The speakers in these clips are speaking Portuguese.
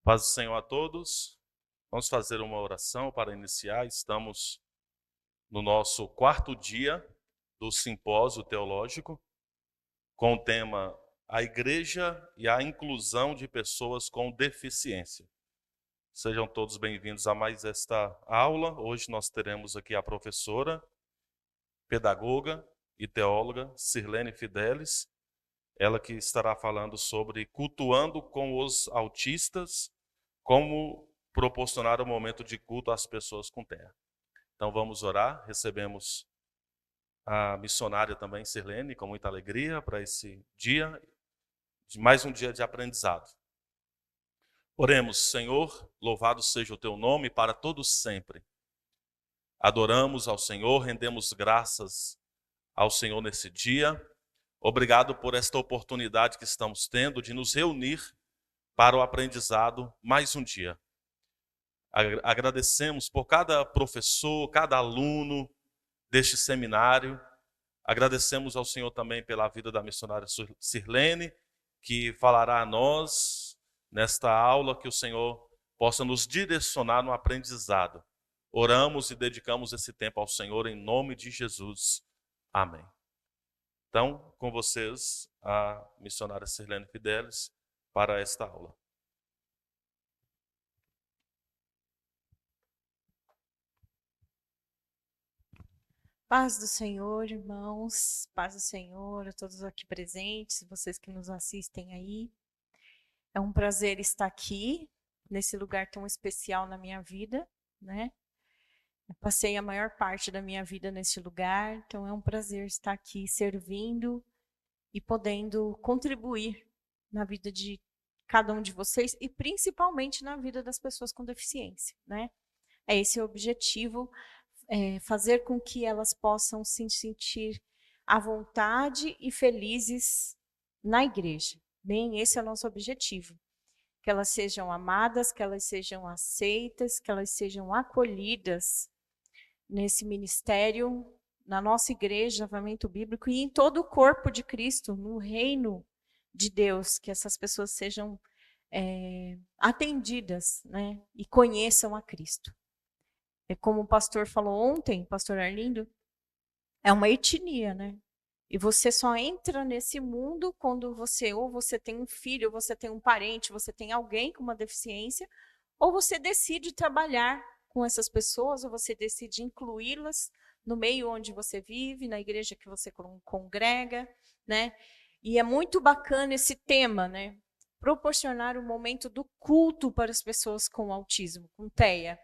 Paz do Senhor a todos. Vamos fazer uma oração para iniciar. Estamos no nosso quarto dia do simpósio teológico, com o tema A Igreja e a Inclusão de Pessoas com Deficiência. Sejam todos bem-vindos a mais esta aula. Hoje nós teremos aqui a professora, pedagoga e teóloga Sirlene Fidelis, ela que estará falando sobre cultuando com os autistas, como proporcionar um momento de culto às pessoas com TEA. Então vamos orar, recebemos a missionária também, Sirlene, com muita alegria para esse dia, mais um dia de aprendizado. Oremos, Senhor, louvado seja o teu nome para todos sempre. Adoramos ao Senhor, rendemos graças ao Senhor nesse dia. Obrigado por esta oportunidade que estamos tendo de nos reunir para o aprendizado mais um dia. Agradecemos por cada professor, cada aluno deste seminário. Agradecemos ao Senhor também pela vida da missionária Sirlene, que falará a nós nesta aula, que o Senhor possa nos direcionar no aprendizado. Oramos e dedicamos esse tempo ao Senhor em nome de Jesus. Amém. Então, com vocês, a missionária Sirlene Fidelis para esta aula. Paz do Senhor, irmãos, paz do Senhor a todos aqui presentes, vocês que nos assistem aí. É um prazer estar aqui, nesse lugar tão especial na minha vida, né? Eu passei a maior parte da minha vida nesse lugar, então é um prazer estar aqui servindo e podendo contribuir na vida de cada um de vocês e principalmente na vida das pessoas com deficiência, né? É esse o objetivo. Fazer com que elas possam se sentir à vontade e felizes na igreja. Bem, esse é o nosso objetivo. Que elas sejam amadas, que elas sejam aceitas, que elas sejam acolhidas nesse ministério, na nossa igreja, Avivamento Bíblico, e em todo o corpo de Cristo, no reino de Deus, que essas pessoas sejam atendidas, né, e conheçam a Cristo. Como o pastor falou ontem, pastor Arlindo, é uma etnia, né? E você só entra nesse mundo quando você tem um filho, ou você tem um parente, você tem alguém com uma deficiência, ou você decide trabalhar com essas pessoas, ou você decide incluí-las no meio onde você vive, na igreja que você congrega, né? E é muito bacana esse tema, né? Proporcionar um momento do culto para as pessoas com autismo, com TEA.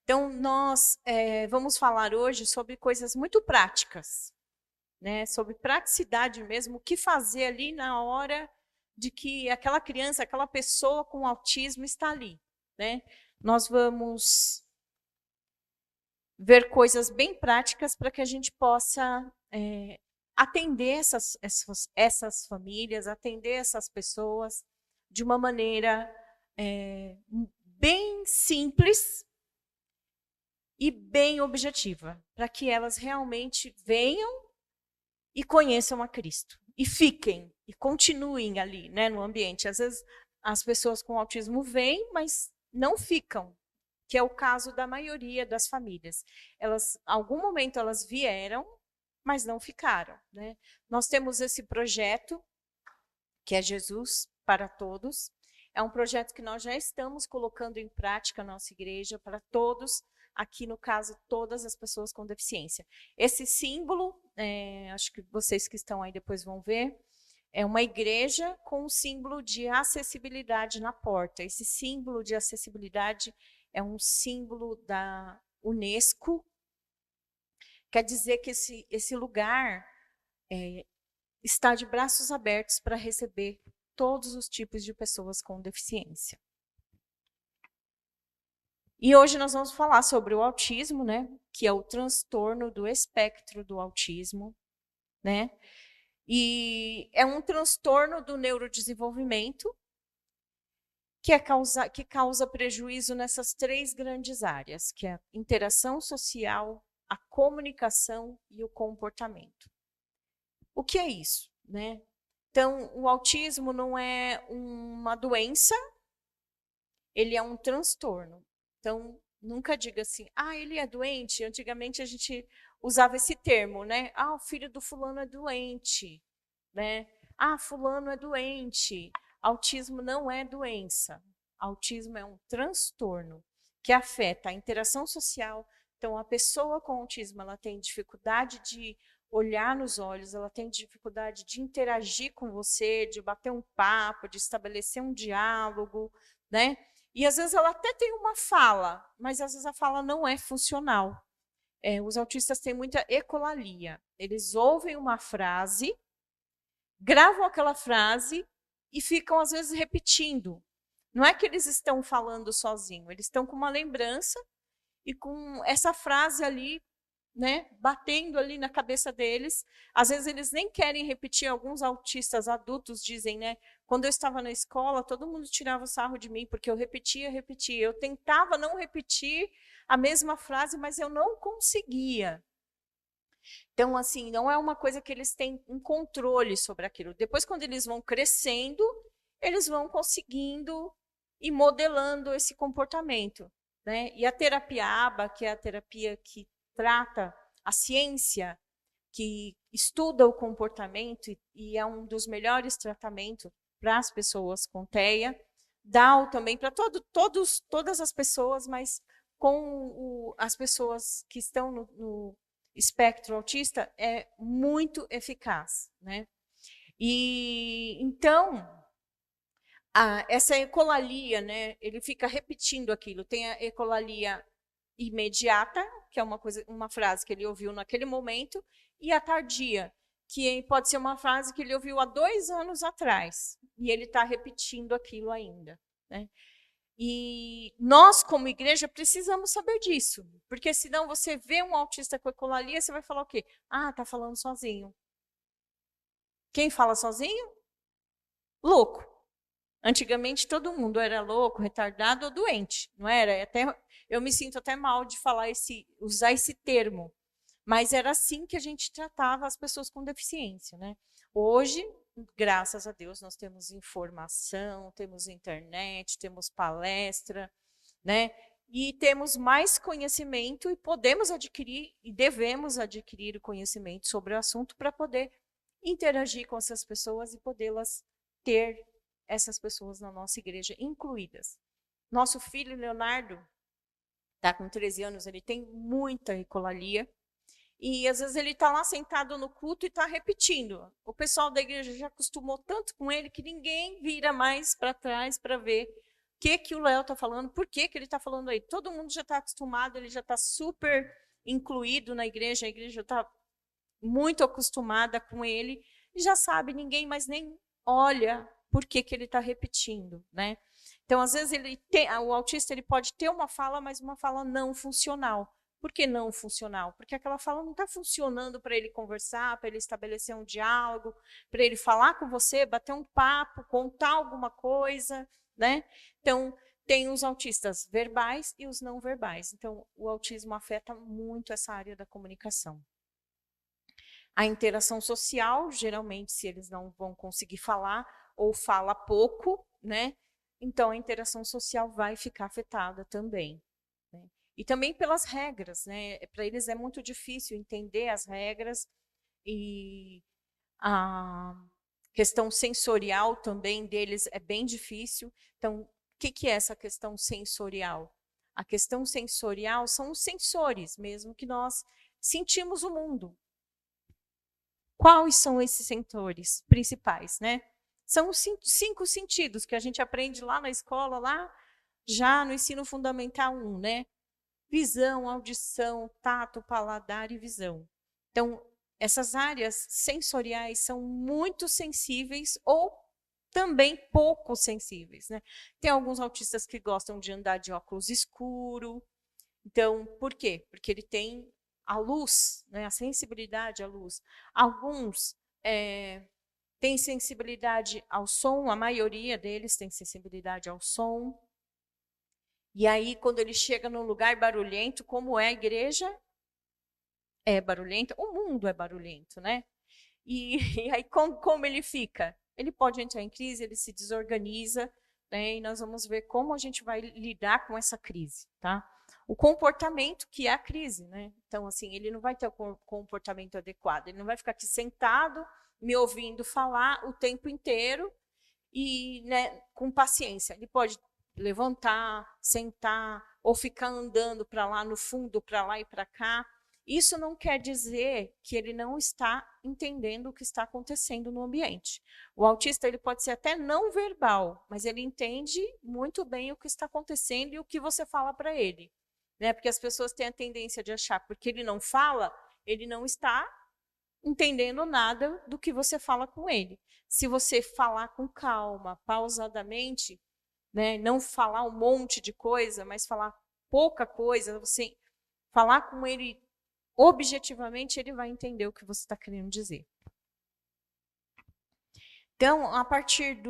Então, nós vamos falar hoje sobre coisas muito práticas, né? Sobre praticidade mesmo, o que fazer ali na hora de que aquela criança, aquela pessoa com autismo está ali, né? Nós vamos ver coisas bem práticas para que a gente possa atender essas famílias, atender essas pessoas de uma maneira bem simples e bem objetiva, para que elas realmente venham e conheçam a Cristo, e fiquem, e continuem ali, né, no ambiente. Às vezes as pessoas com autismo vêm, mas não ficam, que é o caso da maioria das famílias. Elas, em algum momento elas vieram, mas não ficaram, né? Nós temos esse projeto, que é Jesus para Todos. É um projeto que nós já estamos colocando em prática na nossa igreja para todos, aqui no caso, todas as pessoas com deficiência. Esse símbolo, acho que vocês que estão aí depois vão ver, é uma igreja com um símbolo de acessibilidade na porta. Esse símbolo de acessibilidade é um símbolo da Unesco. Quer dizer que esse lugar está de braços abertos para receber todos os tipos de pessoas com deficiência. E hoje nós vamos falar sobre o autismo, né, que é o transtorno do espectro do autismo, né? E é um transtorno do neurodesenvolvimento que causa prejuízo nessas três grandes áreas, que é a interação social, a comunicação e o comportamento. O que é isso, né? Então, o autismo não é uma doença, ele é um transtorno. Então, nunca diga assim, ele é doente. Antigamente a gente usava esse termo, né? O filho do fulano é doente, né? Fulano é doente. Autismo não é doença. Autismo é um transtorno que afeta a interação social. Então, a pessoa com autismo, ela tem dificuldade de olhar nos olhos, ela tem dificuldade de interagir com você, de bater um papo, de estabelecer um diálogo, né? E às vezes ela até tem uma fala, mas às vezes a fala não é funcional. Os autistas têm muita ecolalia. Eles ouvem uma frase, gravam aquela frase e ficam, às vezes, repetindo. Não é que eles estão falando sozinhos, eles estão com uma lembrança e com essa frase ali, né, batendo ali na cabeça deles. Às vezes eles nem querem repetir. Alguns autistas adultos dizem, né, quando eu estava na escola, todo mundo tirava sarro de mim, porque eu repetia. Eu tentava não repetir a mesma frase, mas eu não conseguia. Então, assim, não é uma coisa que eles têm um controle sobre aquilo. Depois, quando eles vão crescendo, eles vão conseguindo e modelando esse comportamento, né? E a terapia ABA, que é a terapia que trata a ciência, que estuda o comportamento e é um dos melhores tratamentos para as pessoas com TEA, dá também para todas as pessoas, mas com as pessoas que estão no espectro autista é muito eficaz, né? E então essa ecolalia, né? Ele fica repetindo aquilo. Tem a ecolalia imediata, que é uma frase que ele ouviu naquele momento, e a tardia, que pode ser uma frase que ele ouviu há 2 anos atrás e ele está repetindo aquilo ainda, né? E nós, como igreja, precisamos saber disso, porque senão você vê um autista com ecolalia, você vai falar o quê? Tá falando sozinho. Quem fala sozinho? Louco. Antigamente todo mundo era louco, retardado ou doente, não era? Eu me sinto até mal de usar esse termo, mas era assim que a gente tratava as pessoas com deficiência, né? Hoje, graças a Deus, nós temos informação, temos internet, temos palestra, né? E temos mais conhecimento e podemos adquirir e devemos adquirir o conhecimento sobre o assunto para poder interagir com essas pessoas e podê-las ter essas pessoas na nossa igreja incluídas. Nosso filho Leonardo está com 13 anos, ele tem muita ecolalia. E às vezes ele está lá sentado no culto e está repetindo. O pessoal da igreja já acostumou tanto com ele que ninguém vira mais para trás para ver o que o Léo está falando, por que ele está falando aí. Todo mundo já está acostumado, ele já está super incluído na igreja, a igreja está muito acostumada com ele e já sabe, ninguém mais nem olha por que ele está repetindo, né? Então, às vezes, o autista ele pode ter uma fala, mas uma fala não funcional. Por que não funcional? Porque aquela fala não está funcionando para ele conversar, para ele estabelecer um diálogo, para ele falar com você, bater um papo, contar alguma coisa, né? Então, tem os autistas verbais e os não verbais. Então, o autismo afeta muito essa área da comunicação. A interação social, geralmente, se eles não vão conseguir falar ou fala pouco, né? Então, a interação social vai ficar afetada também. Né? E também pelas regras, né? Para eles é muito difícil entender as regras e a questão sensorial também deles é bem difícil. Então, o que é essa questão sensorial? A questão sensorial são os sensores mesmo que nós sentimos o mundo. Quais são esses sensores principais, né? São os 5 sentidos que a gente aprende lá na escola, lá já no ensino fundamental 1, né? Visão, audição, tato, paladar e visão. Então, essas áreas sensoriais são muito sensíveis ou também pouco sensíveis, né? Tem alguns autistas que gostam de andar de óculos escuro. Então, por quê? Porque ele tem a luz, né, a sensibilidade à luz. Alguns têm sensibilidade ao som, a maioria deles tem sensibilidade ao som. E aí, quando ele chega num lugar barulhento, como é a igreja, é barulhenta, o mundo é barulhento, né? E aí, como ele fica? Ele pode entrar em crise, ele se desorganiza, né? E nós vamos ver como a gente vai lidar com essa crise, tá? O comportamento que é a crise, né? Então, assim, ele não vai ter o comportamento adequado, ele não vai ficar aqui sentado, me ouvindo falar o tempo inteiro e, né, com paciência. Ele pode levantar, sentar, ou ficar andando para lá no fundo, para lá e para cá. Isso não quer dizer que ele não está entendendo o que está acontecendo no ambiente. O autista ele pode ser até não verbal, mas ele entende muito bem o que está acontecendo e o que você fala para ele. Né? Porque as pessoas têm a tendência de achar, porque ele não fala, ele não está entendendo nada do que você fala com ele. Se você falar com calma, pausadamente, né, não falar um monte de coisa, mas falar pouca coisa, você falar com ele objetivamente, ele vai entender o que você está querendo dizer. Então, a partir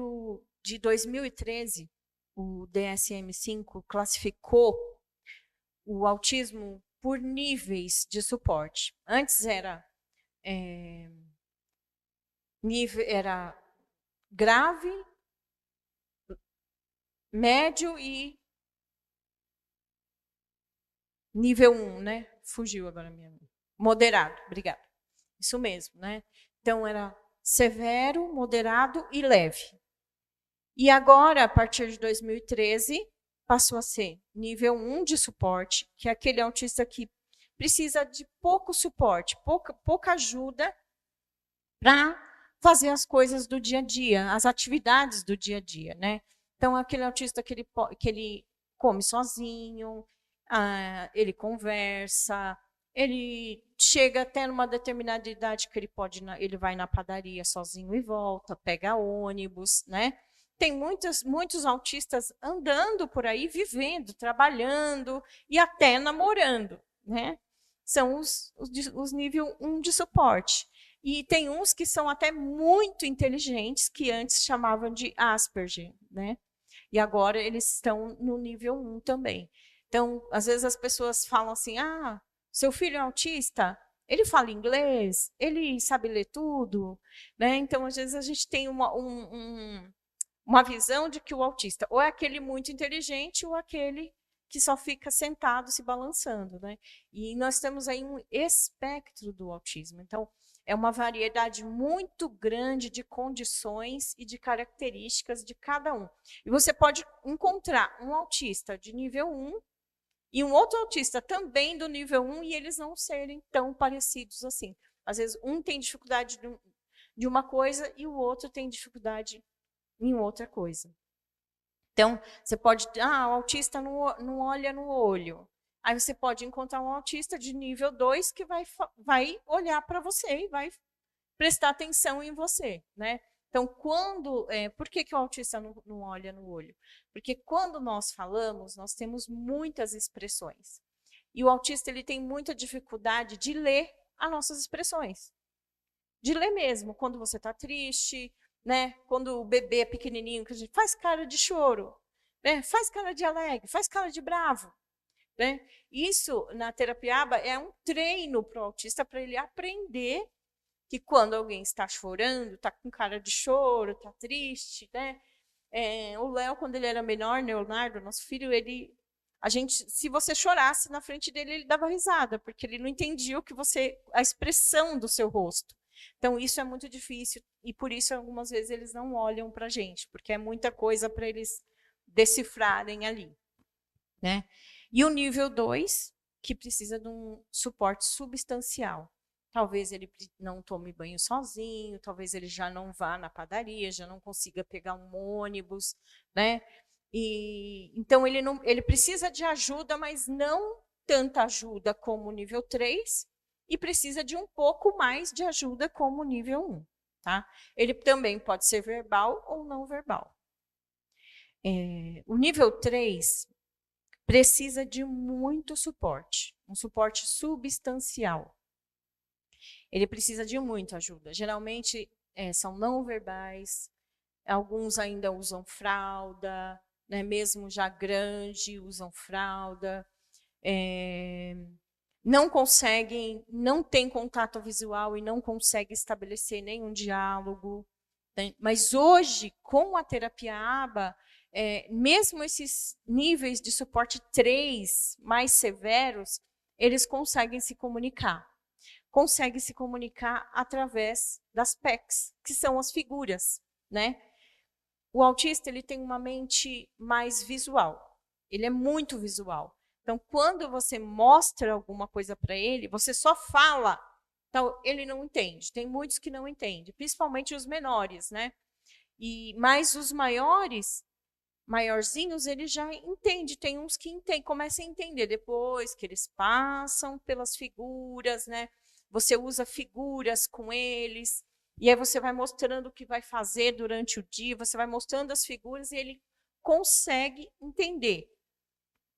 de 2013, o DSM-5 classificou o autismo por níveis de suporte. Antes era grave, médio e nível 1, né? Fugiu agora minha. Moderado, obrigada. Isso mesmo, né? Então era severo, moderado e leve. E agora, a partir de 2013, passou a ser nível 1 de suporte, que é aquele autista que precisa de pouco suporte, pouca ajuda para fazer as coisas do dia a dia, as atividades do dia a dia, né? Então, aquele autista que ele come sozinho, ele conversa, ele chega até numa determinada idade que ele vai na padaria sozinho e volta, pega ônibus, né? Tem muitos autistas andando por aí, vivendo, trabalhando e até namorando, né? São os nível 1 de suporte. E tem uns que são até muito inteligentes, que antes chamavam de Asperger, né? E agora eles estão no nível 1 também. Então, às vezes as pessoas falam assim, seu filho é autista? Ele fala inglês? Ele sabe ler tudo? Né? Então, às vezes a gente tem uma visão de que o autista ou é aquele muito inteligente ou aquele que só fica sentado se balançando, né? E nós temos aí um espectro do autismo. Então, é uma variedade muito grande de condições e de características de cada um. E você pode encontrar um autista de nível 1 e um outro autista também do nível 1 e eles não serem tão parecidos assim. Às vezes, um tem dificuldade de uma coisa e o outro tem dificuldade em outra coisa. Então, você pode... o autista não olha no olho. Aí você pode encontrar um autista de nível 2 que vai olhar para você e vai prestar atenção em você, né? Então, por que o autista não olha no olho? Porque quando nós falamos, nós temos muitas expressões. E o autista ele tem muita dificuldade de ler as nossas expressões. De ler mesmo, quando você está triste, né? Quando o bebê é pequenininho, que a gente faz cara de choro, né? Faz cara de alegre, faz cara de bravo. Né? Isso, na terapia ABA, é um treino para o autista, para ele aprender que quando alguém está chorando, está com cara de choro, está triste, né? O Léo, quando ele era menor, Leonardo, nosso filho, se você chorasse na frente dele, ele dava risada, porque ele não entendia a expressão do seu rosto. Então, isso é muito difícil, e por isso, algumas vezes, eles não olham para a gente, porque é muita coisa para eles decifrarem ali. Né? E o nível 2, que precisa de um suporte substancial. Talvez ele não tome banho sozinho, talvez ele já não vá na padaria, já não consiga pegar um ônibus, né? Então, ele precisa de ajuda, mas não tanta ajuda como o nível 3, e precisa de um pouco mais de ajuda como o nível 1. Tá? Ele também pode ser verbal ou não verbal. O nível 3 precisa de muito suporte, um suporte substancial. Ele precisa de muita ajuda. Geralmente, são não verbais, alguns ainda usam fralda, né, mesmo já grande, usam fralda. Não tem contato visual e não conseguem estabelecer nenhum diálogo. Né? Mas hoje, com a terapia ABA, mesmo esses níveis de suporte 3 mais severos, eles conseguem se comunicar. Conseguem se comunicar através das PECs, que são as figuras, né? O autista, ele tem uma mente mais visual. Ele é muito visual. Então, quando você mostra alguma coisa para ele, você só fala, então ele não entende. Tem muitos que não entendem, principalmente os menores, né? Mas os maiorzinhos, eles já entendem. Tem uns que entendem, começam a entender depois que eles passam pelas figuras, né? Você usa figuras com eles, e aí você vai mostrando o que vai fazer durante o dia, você vai mostrando as figuras e ele consegue entender.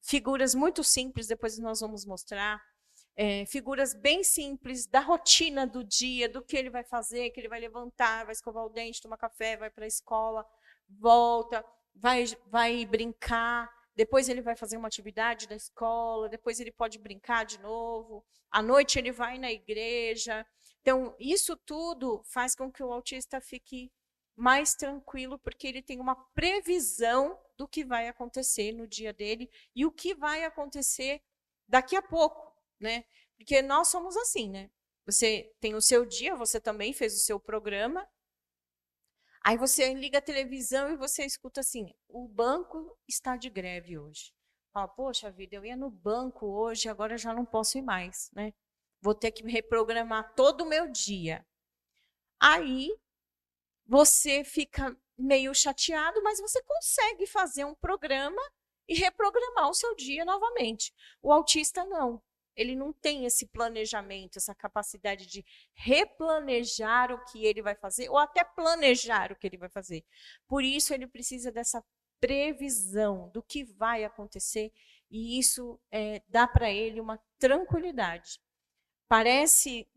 Figuras muito simples, depois nós vamos mostrar. Figuras bem simples da rotina do dia, do que ele vai fazer, que ele vai levantar, vai escovar o dente, tomar café, vai para a escola, volta, vai brincar, depois ele vai fazer uma atividade da escola, depois ele pode brincar de novo, à noite ele vai na igreja. Então, isso tudo faz com que o autista fique mais tranquilo, porque ele tem uma previsão do que vai acontecer no dia dele e o que vai acontecer daqui a pouco, né? Porque nós somos assim, né? Você tem o seu dia, você também fez o seu programa, aí você liga a televisão e você escuta assim, o banco está de greve hoje. Fala, poxa vida, eu ia no banco hoje, agora já não posso ir mais, né? Vou ter que reprogramar todo o meu dia. Aí você fica meio chateado, mas você consegue fazer um programa e reprogramar o seu dia novamente. O autista não. Ele não tem esse planejamento, essa capacidade de replanejar o que ele vai fazer, ou até planejar o que ele vai fazer. Por isso, ele precisa dessa previsão do que vai acontecer, e isso dá para ele uma tranquilidade. Parece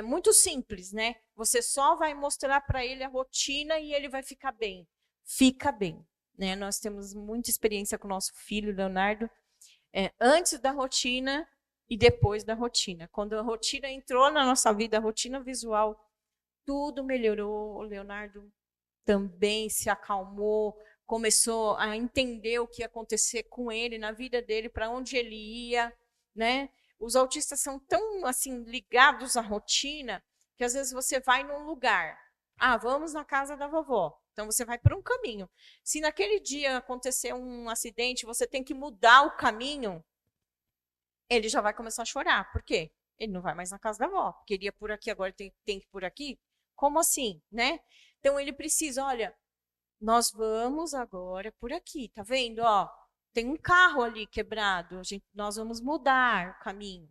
muito simples, né? Você só vai mostrar para ele a rotina e ele vai ficar bem. Fica bem, né? Nós temos muita experiência com o nosso filho, Leonardo, antes da rotina e depois da rotina. Quando a rotina entrou na nossa vida, a rotina visual, tudo melhorou. O Leonardo também se acalmou, começou a entender o que ia acontecer com ele, na vida dele, para onde ele ia, né? Os autistas são tão assim ligados à rotina que às vezes você vai num lugar. Vamos na casa da vovó. Então você vai por um caminho. Se naquele dia acontecer um acidente, você tem que mudar o caminho, ele já vai começar a chorar. Por quê? Ele não vai mais na casa da avó. Queria por aqui, agora tem que ir por aqui? Como assim, né? Então ele precisa, olha, nós vamos agora por aqui, tá vendo? Ó, tem um carro ali quebrado, nós vamos mudar o caminho.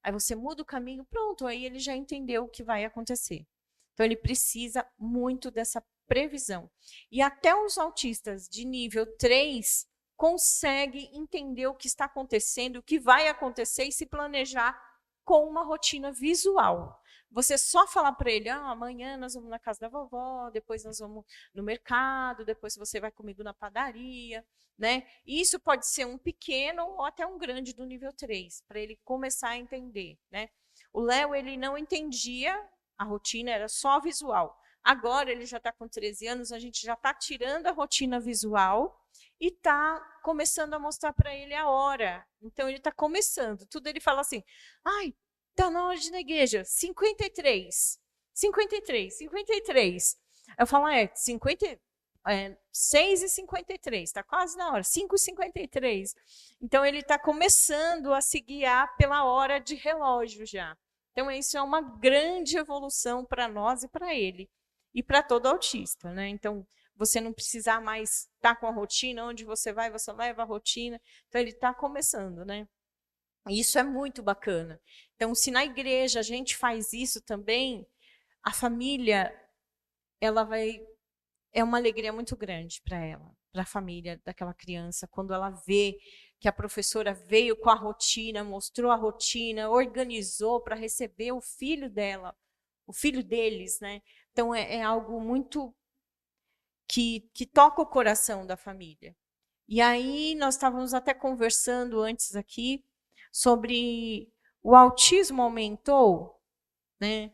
Aí você muda o caminho, pronto, aí ele já entendeu o que vai acontecer. Então ele precisa muito dessa previsão. E até os autistas de nível 3 conseguem entender o que está acontecendo, o que vai acontecer e se planejar com uma rotina visual. Você só falar para ele, amanhã nós vamos na casa da vovó, depois nós vamos no mercado, depois você vai comigo na padaria, né? Isso pode ser um pequeno ou até um grande do nível 3, para ele começar a entender, né? O Léo, ele não entendia a rotina, era só visual. Agora ele já está com 13 anos, a gente já está tirando a rotina visual e está começando a mostrar para ele a hora. Então ele está começando. Tudo ele fala assim, está na hora de ir na igreja, 53, 53, 53. Eu falo, 6h53, está quase na hora, 5h53. Então ele está começando a se guiar pela hora de relógio já. Então isso é uma grande evolução para nós e para ele. E para todo autista, né? Então, você não precisar mais estar com a rotina, onde você vai, você leva a rotina. Então, ele está começando, né? E isso é muito bacana. Então, se na igreja a gente faz isso também, a família, é uma alegria muito grande para ela, para a família daquela criança, quando ela vê que a professora veio com a rotina, mostrou a rotina, organizou para receber o filho dela, o filho deles, né? Então, é algo muito que toca o coração da família. E aí, nós estávamos até conversando antes aqui sobre o autismo aumentou, né?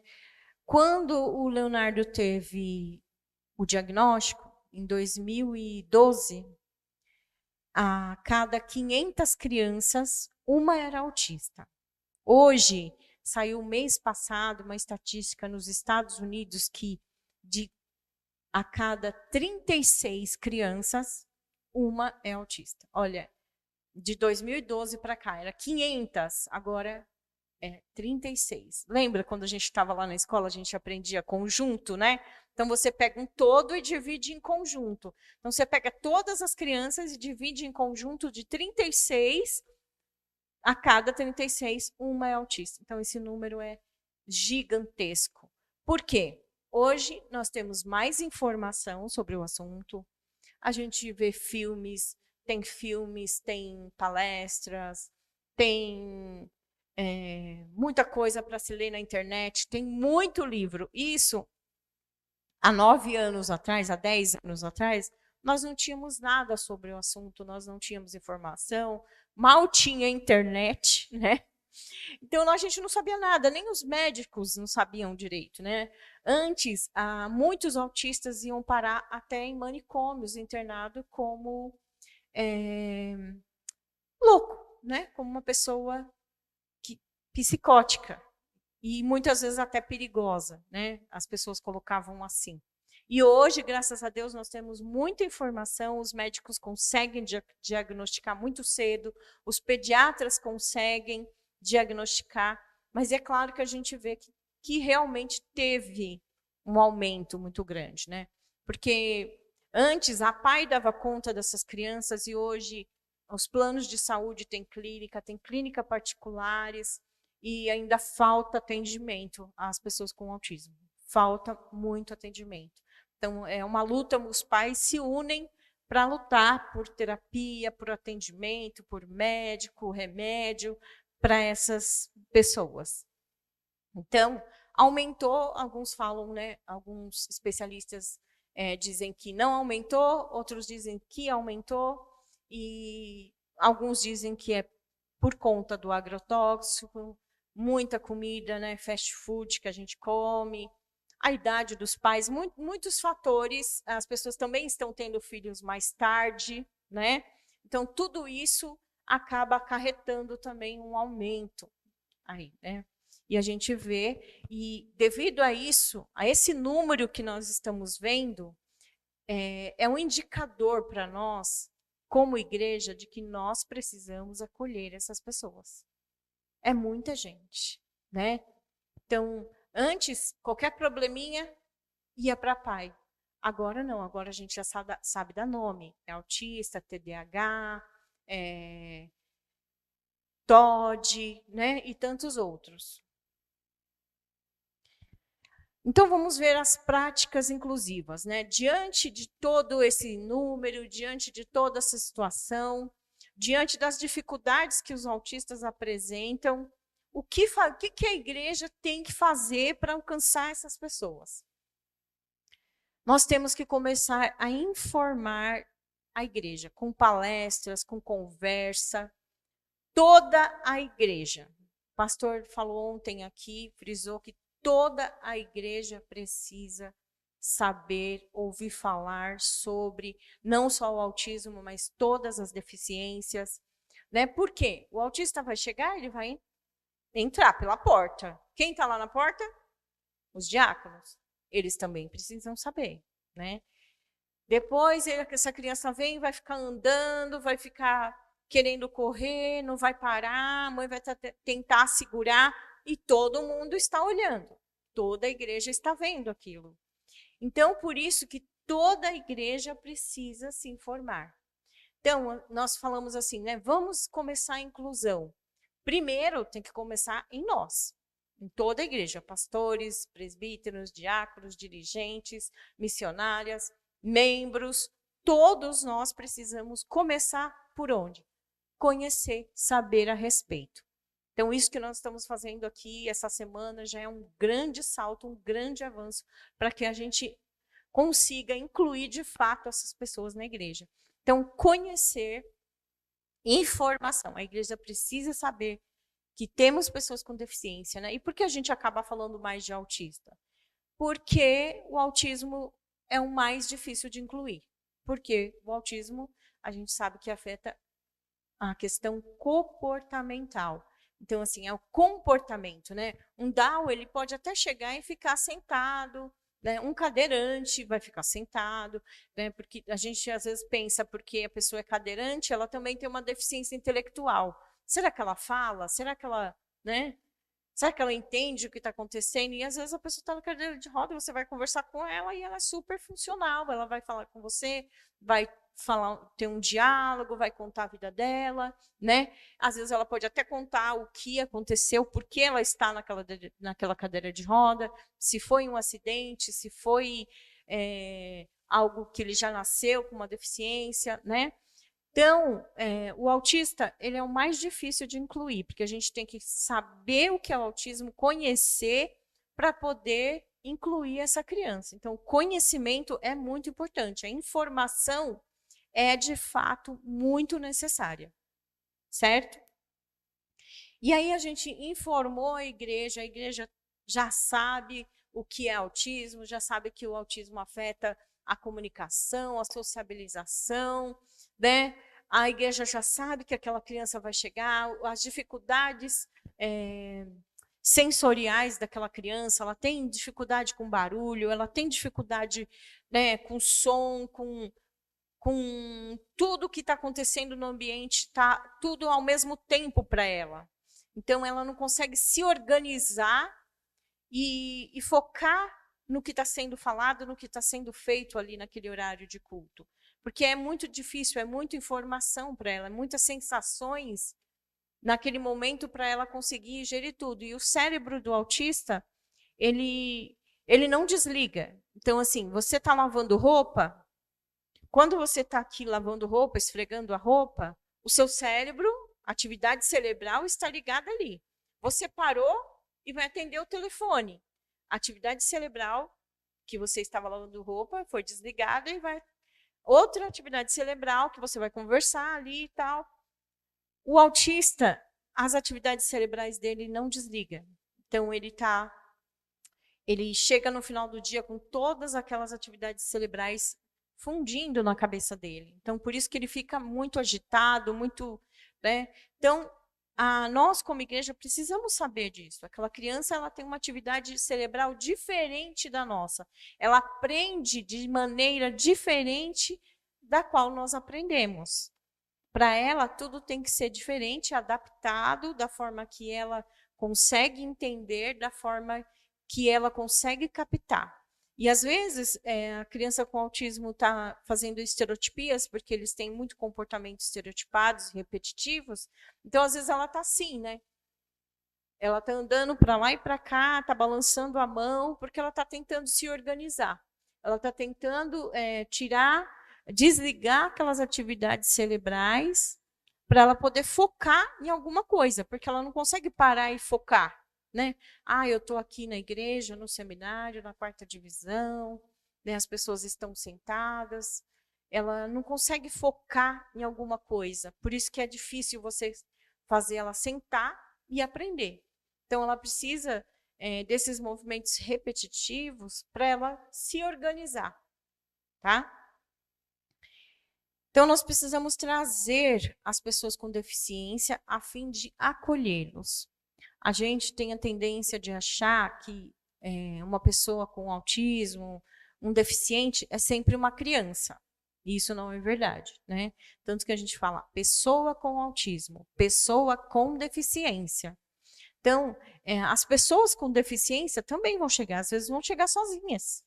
Quando o Leonardo teve o diagnóstico, em 2012, a cada 500 crianças, uma era autista. Hoje, saiu mês passado uma estatística nos Estados Unidos que a cada 36 crianças, uma é autista. Olha, de 2012 para cá, era 500, agora é 36. Lembra quando a gente estava lá na escola, a gente aprendia conjunto, né? Então, você pega um todo e divide em conjunto. Então, você pega todas as crianças e divide em conjunto de 36, a cada 36, uma é autista. Então, esse número é gigantesco. Por quê? Hoje, nós temos mais informação sobre o assunto. A gente vê filmes, tem palestras, tem muita coisa para se ler na internet, tem muito livro. Isso, há 9 anos atrás, há 10 anos atrás, nós não tínhamos nada sobre o assunto, nós não tínhamos informação, mal tinha internet, né? Então, a gente não sabia nada, nem os médicos não sabiam direito, né? Antes, muitos autistas iam parar até em manicômios, internado como louco, né? Como uma pessoa psicótica e muitas vezes até perigosa, né? As pessoas colocavam assim. E hoje, graças a Deus, nós temos muita informação, os médicos conseguem diagnosticar muito cedo, os pediatras conseguem diagnosticar, mas é claro que a gente vê que realmente teve um aumento muito grande, né? Porque antes a PAI dava conta dessas crianças e hoje os planos de saúde tem clínica particulares e ainda falta atendimento às pessoas com autismo. Falta muito atendimento. Então, é uma luta, os pais se unem para lutar por terapia, por atendimento, por médico, remédio para essas pessoas. Então, aumentou, alguns falam, né, alguns especialistas dizem que não aumentou, outros dizem que aumentou, e alguns dizem que é por conta do agrotóxico, muita comida, né, fast food que a gente come, a idade dos pais, muitos fatores, as pessoas também estão tendo filhos mais tarde, né? Então, tudo isso acaba acarretando também um aumento aí, né? E a gente vê, e devido a isso, a esse número que nós estamos vendo, é um indicador para nós, como igreja, de que nós precisamos acolher essas pessoas. É muita gente, né? Então, antes, qualquer probleminha ia para pai. Agora não, agora a gente já sabe dar nome. É autista, TDAH, TOD, né? E tantos outros. Então, vamos ver as práticas inclusivas, né? Diante de todo esse número, diante de toda essa situação, diante das dificuldades que os autistas apresentam, o que a igreja tem que fazer para alcançar essas pessoas? Nós temos que começar a informar a igreja, com palestras, com conversa, toda a igreja. O pastor falou ontem aqui, frisou que toda a igreja precisa saber, ouvir falar sobre não só o autismo, mas todas as deficiências. Né? Por quê? O autista vai chegar, ele vai entrar pela porta. Quem está lá na porta? Os diáconos. Eles também precisam saber. Né? Depois, essa criança vem, vai ficar andando, vai ficar querendo correr, não vai parar, a mãe vai tentar segurar e todo mundo está olhando. Toda a igreja está vendo aquilo. Então, por isso que toda a igreja precisa se informar. Então, nós falamos assim, né? Vamos começar a inclusão. Primeiro, tem que começar em nós, em toda a igreja, pastores, presbíteros, diáconos, dirigentes, missionárias, membros, todos nós precisamos começar por onde? Conhecer, saber a respeito. Então, isso que nós estamos fazendo aqui essa semana já é um grande salto, um grande avanço para que a gente consiga incluir de fato essas pessoas na igreja. Então, conhecer, informação. A igreja precisa saber que temos pessoas com deficiência, né? E por que a gente acaba falando mais de autista? Porque o autismo é o mais difícil de incluir. Porque o autismo, a gente sabe que afeta a questão comportamental. Então, assim, é o comportamento, né? Um Down, ele pode até chegar e ficar sentado, né? Um cadeirante vai ficar sentado, né? Porque a gente às vezes pensa, porque a pessoa é cadeirante, ela também tem uma deficiência intelectual. Será que ela fala? Será que ela, né? Será que ela entende o que está acontecendo? E às vezes a pessoa está na cadeira de roda, você vai conversar com ela e ela é super funcional. Ela vai falar com você, vai falar, ter um diálogo, vai contar a vida dela, né? Às vezes ela pode até contar o que aconteceu, por que ela está naquela cadeira de roda, se foi um acidente, se foi algo que ele já nasceu com uma deficiência, né? Então, o autista, ele é o mais difícil de incluir, porque a gente tem que saber o que é o autismo, conhecer, para poder incluir essa criança. Então, o conhecimento é muito importante. A informação é, de fato, muito necessária, certo? E aí a gente informou a igreja já sabe o que é autismo, já sabe que o autismo afeta a comunicação, a sociabilização, né? A igreja já sabe que aquela criança vai chegar, as dificuldades sensoriais daquela criança, ela tem dificuldade com barulho, ela tem dificuldade, né, com som, com tudo que está acontecendo no ambiente, está tudo ao mesmo tempo para ela. Então, ela não consegue se organizar e focar no que está sendo falado, no que está sendo feito ali naquele horário de culto. Porque é muito difícil, é muita informação para ela, muitas sensações naquele momento para ela conseguir gerir tudo. E o cérebro do autista, ele não desliga. Então, assim, você está lavando roupa, quando você está aqui lavando roupa, esfregando a roupa, o seu cérebro, a atividade cerebral está ligada ali. Você parou e vai atender o telefone. A atividade cerebral que você estava lavando roupa foi desligada e vai... Outra atividade cerebral que você vai conversar ali e tal. O autista, as atividades cerebrais dele não desligam. Então, ele chega no final do dia com todas aquelas atividades cerebrais fundindo na cabeça dele. Então, por isso que ele fica muito agitado, muito... né? Então, nós, como igreja, precisamos saber disso. Aquela criança, ela tem uma atividade cerebral diferente da nossa. Ela aprende de maneira diferente da qual nós aprendemos. Para ela, tudo tem que ser diferente, adaptado da forma que ela consegue entender, da forma que ela consegue captar. E, às vezes, a criança com autismo está fazendo estereotipias, porque eles têm muito comportamentos estereotipados e repetitivos. Então, às vezes, ela está assim, né? Ela está andando para lá e para cá, está balançando a mão, porque ela está tentando se organizar. Ela está tentando desligar aquelas atividades cerebrais para ela poder focar em alguma coisa, porque ela não consegue parar e focar. Né? Eu estou aqui na igreja, no seminário, na 4ª divisão, né? As pessoas estão sentadas, ela não consegue focar em alguma coisa, por isso que é difícil você fazer ela sentar e aprender. Então, ela precisa desses movimentos repetitivos para ela se organizar, tá? Então, nós precisamos trazer as pessoas com deficiência a fim de acolhê-los. A gente tem a tendência de achar que uma pessoa com autismo, um deficiente, é sempre uma criança. E isso não é verdade, né? Tanto que a gente fala pessoa com autismo, pessoa com deficiência. Então, as pessoas com deficiência também vão chegar, às vezes vão chegar sozinhas,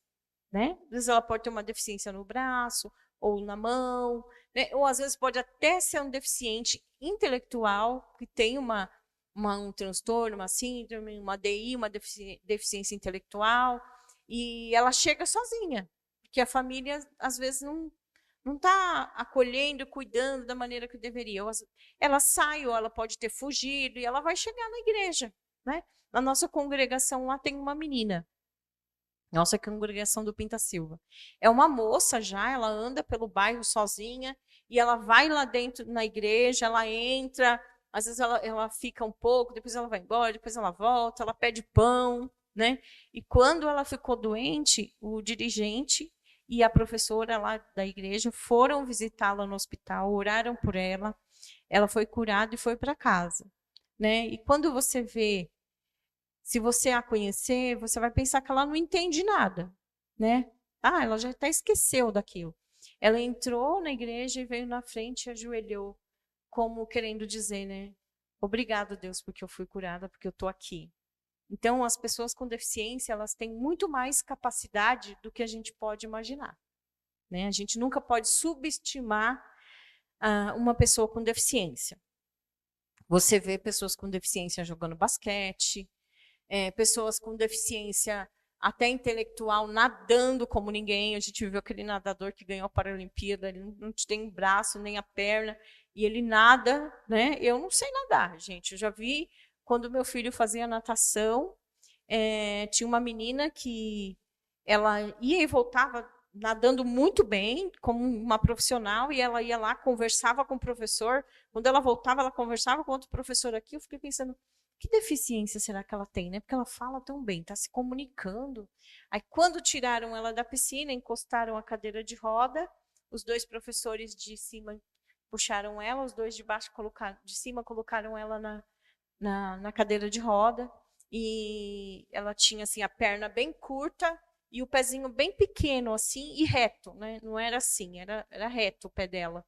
né? Às vezes ela pode ter uma deficiência no braço ou na mão, né? Ou às vezes pode até ser um deficiente intelectual que tem um transtorno, uma síndrome, uma DI, uma deficiência intelectual, e ela chega sozinha, porque a família, às vezes, não está acolhendo, cuidando da maneira que deveria. Ela sai, ou ela pode ter fugido, e ela vai chegar na igreja. Né? Na nossa congregação, lá tem uma menina, nossa congregação do Pinta Silva. É uma moça já, ela anda pelo bairro sozinha, e ela vai lá dentro na igreja, ela entra... Às vezes ela fica um pouco, depois ela vai embora, depois ela volta, ela pede pão, né? E quando ela ficou doente, o dirigente, e a professora lá da igreja foram visitá-la no hospital, oraram por ela, ela foi curada e foi para casa, né? E quando você vê, se você a conhecer, você vai pensar que ela não entende nada, né? Ah, ela já até esqueceu daquilo. Ela entrou na igreja e veio na frente e ajoelhou, como querendo dizer, né? Obrigado, Deus, porque eu fui curada, porque eu estou aqui. Então, as pessoas com deficiência, elas têm muito mais capacidade do que a gente pode imaginar, né? A gente nunca pode subestimar uma pessoa com deficiência. Você vê pessoas com deficiência jogando basquete, pessoas com deficiência até intelectual nadando como ninguém. A gente viu aquele nadador que ganhou a Paralimpíada, ele não tem braço nem a perna, e ele nada, né? Eu não sei nadar, gente. Eu já vi quando meu filho fazia natação, tinha uma menina que ela ia e voltava nadando muito bem, como uma profissional, e ela ia lá, conversava com o professor. Quando ela voltava, ela conversava com outro professor aqui. Eu fiquei pensando, que deficiência será que ela tem, né? Porque ela fala tão bem, está se comunicando. Aí, quando tiraram ela da piscina, encostaram a cadeira de roda, os dois professores de cima puxaram ela, os dois de baixo de cima colocaram ela na cadeira de roda, e ela tinha assim a perna bem curta e o pezinho bem pequeno assim e reto, né? Não era assim, era reto o pé dela.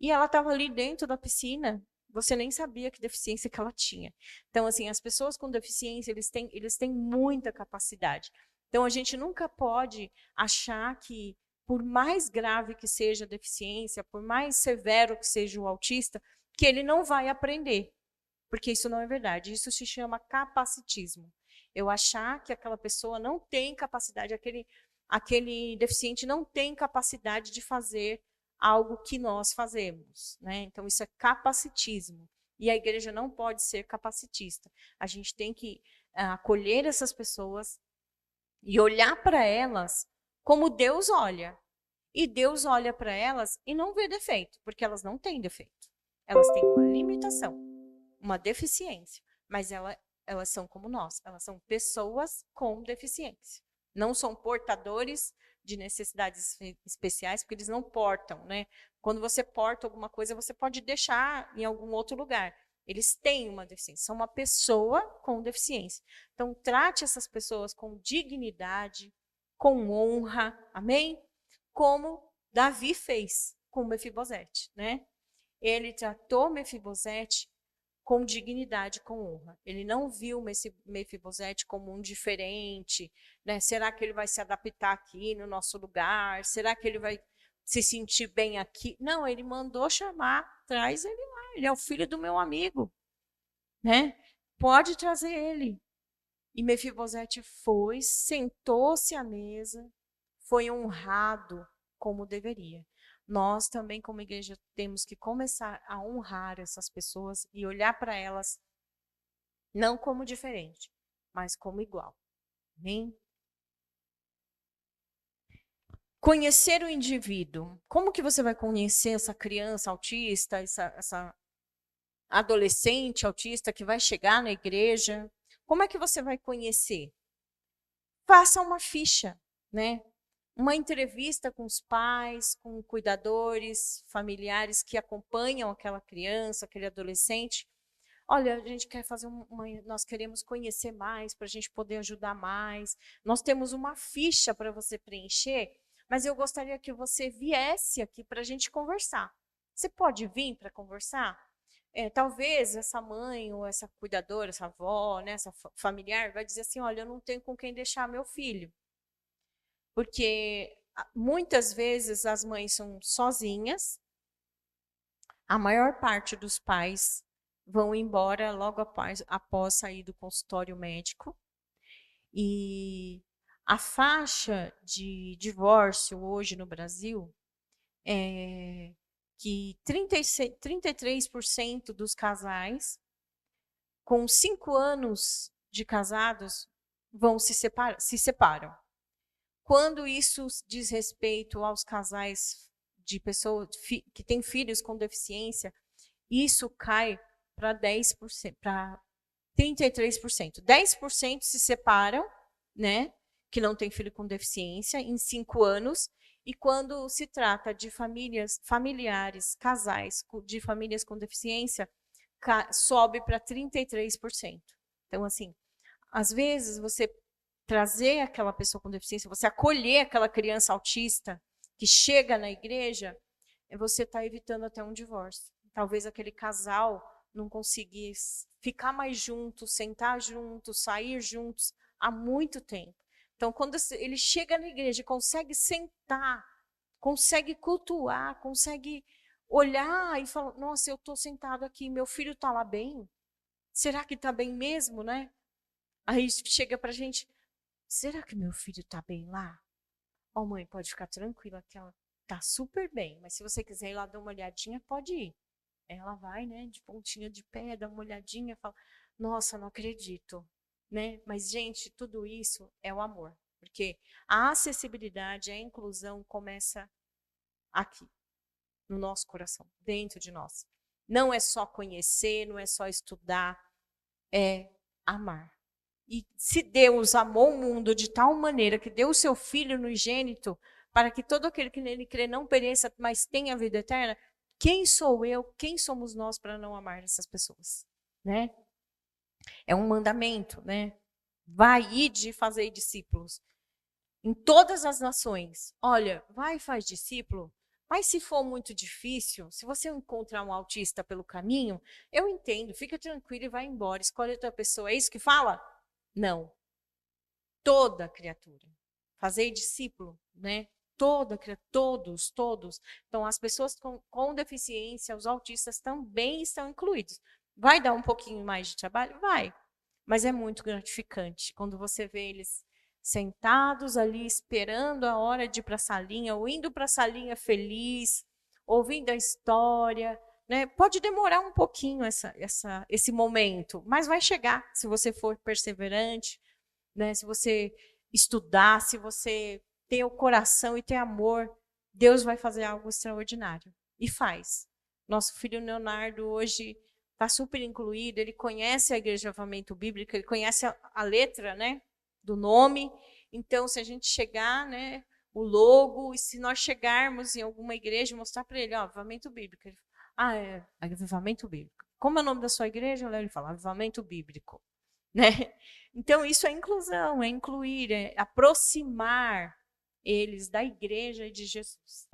E ela estava ali dentro da piscina, você nem sabia que deficiência que ela tinha. Então, assim, as pessoas com deficiência, eles têm muita capacidade. Então, a gente nunca pode achar que, por mais grave que seja a deficiência, por mais severo que seja o autista, que ele não vai aprender. Porque isso não é verdade. Isso se chama capacitismo. Eu achar que aquela pessoa não tem capacidade, aquele deficiente não tem capacidade de fazer algo que nós fazemos, né? Então, isso é capacitismo. E a igreja não pode ser capacitista. A gente tem que acolher essas pessoas e olhar para elas como Deus olha. E Deus olha para elas e não vê defeito, porque elas não têm defeito. Elas têm uma limitação, uma deficiência, mas elas são como nós, elas são pessoas com deficiência. Não são portadores de necessidades especiais, porque eles não portam, né? Quando você porta alguma coisa, você pode deixar em algum outro lugar. Eles têm uma deficiência, são uma pessoa com deficiência. Então, trate essas pessoas com dignidade, com honra, amém? Como Davi fez com Mefibosete, né? Ele tratou Mefibosete com dignidade, com honra. Ele não viu Mefibosete como um diferente, né? Será que ele vai se adaptar aqui no nosso lugar? Será que ele vai se sentir bem aqui? Não, ele mandou chamar, traz ele lá, ele é o filho do meu amigo, né? Pode trazer ele. E Mefibosete foi, sentou-se à mesa, foi honrado como deveria. Nós também, como igreja, temos que começar a honrar essas pessoas e olhar para elas não como diferente, mas como igual. Amém? Conhecer o indivíduo. Como que você vai conhecer essa criança autista, essa adolescente autista que vai chegar na igreja? Como é que você vai conhecer? Faça uma ficha, né? Uma entrevista com os pais, com cuidadores, familiares que acompanham aquela criança, aquele adolescente. Olha, a gente quer fazer nós queremos conhecer mais para a gente poder ajudar mais. Nós temos uma ficha para você preencher, mas eu gostaria que você viesse aqui para a gente conversar. Você pode vir para conversar? Talvez essa mãe ou essa cuidadora, essa avó, né, essa familiar vai dizer assim, olha, eu não tenho com quem deixar meu filho. Porque muitas vezes as mães são sozinhas, a maior parte dos pais vão embora logo após sair do consultório médico. E a faixa de divórcio hoje no Brasil é que 33% dos casais com 5 anos de casados se separam. Quando isso diz respeito aos casais de pessoas que têm filhos com deficiência, isso cai para 10%, para 33%. 10% se separam, né? que não tem filho com deficiência em 5 anos, e quando se trata de familiares, casais de famílias com deficiência, sobe para 33%. Então, assim, às vezes você trazer aquela pessoa com deficiência, você acolher aquela criança autista que chega na igreja, você está evitando até um divórcio. Talvez aquele casal não conseguisse ficar mais juntos, sentar juntos, sair juntos há muito tempo. Então, quando ele chega na igreja e consegue sentar, consegue cultuar, consegue olhar e falar, nossa, eu estou sentado aqui, meu filho está lá bem? Será que está bem mesmo, né? Aí chega para a gente, será que meu filho está bem lá? Ó, mãe, pode ficar tranquila que ela está super bem, mas se você quiser ir lá dar uma olhadinha, pode ir. Ela vai, né, de pontinha de pé, dá uma olhadinha, fala, nossa, não acredito, né? Mas, gente, tudo isso é o amor, porque a acessibilidade, a inclusão começa aqui, no nosso coração, dentro de nós. Não é só conhecer, não é só estudar, é amar. E se Deus amou o mundo de tal maneira que deu o seu Filho unigênito para que todo aquele que nele crê não pereça, mas tenha vida eterna, quem sou eu, quem somos nós para não amar essas pessoas? Né? É um mandamento, né? Vai, ide e fazei discípulos em todas as nações. Olha, vai e faz discípulo, mas se for muito difícil, se você encontrar um autista pelo caminho, eu entendo, fica tranquilo e vai embora, escolhe outra pessoa. É isso que fala? Não. Toda criatura. Fazei discípulo, né? Todos. Então, as pessoas com deficiência, os autistas também estão incluídos. Vai dar um pouquinho mais de trabalho? Vai. Mas é muito gratificante quando você vê eles sentados ali, esperando a hora de ir para a salinha, ou indo para a salinha feliz, ouvindo a história. Né? Pode demorar um pouquinho esse momento, mas vai chegar se você for perseverante, né? Se você estudar, se você ter o coração e ter amor, Deus vai fazer algo extraordinário. E faz. Nosso filho Leonardo hoje está super incluído, ele conhece a Igreja de Avivamento Bíblico, ele conhece a letra, né, do nome. Então, se a gente chegar, né, o logo, e se nós chegarmos em alguma igreja e mostrar para ele, ó, Avivamento Bíblico, ele fala, é Avivamento Bíblico. Como é o nome da sua igreja? Ele fala, Avivamento Bíblico. Né? Então, isso é inclusão, é incluir, é aproximar eles da igreja e de Jesus.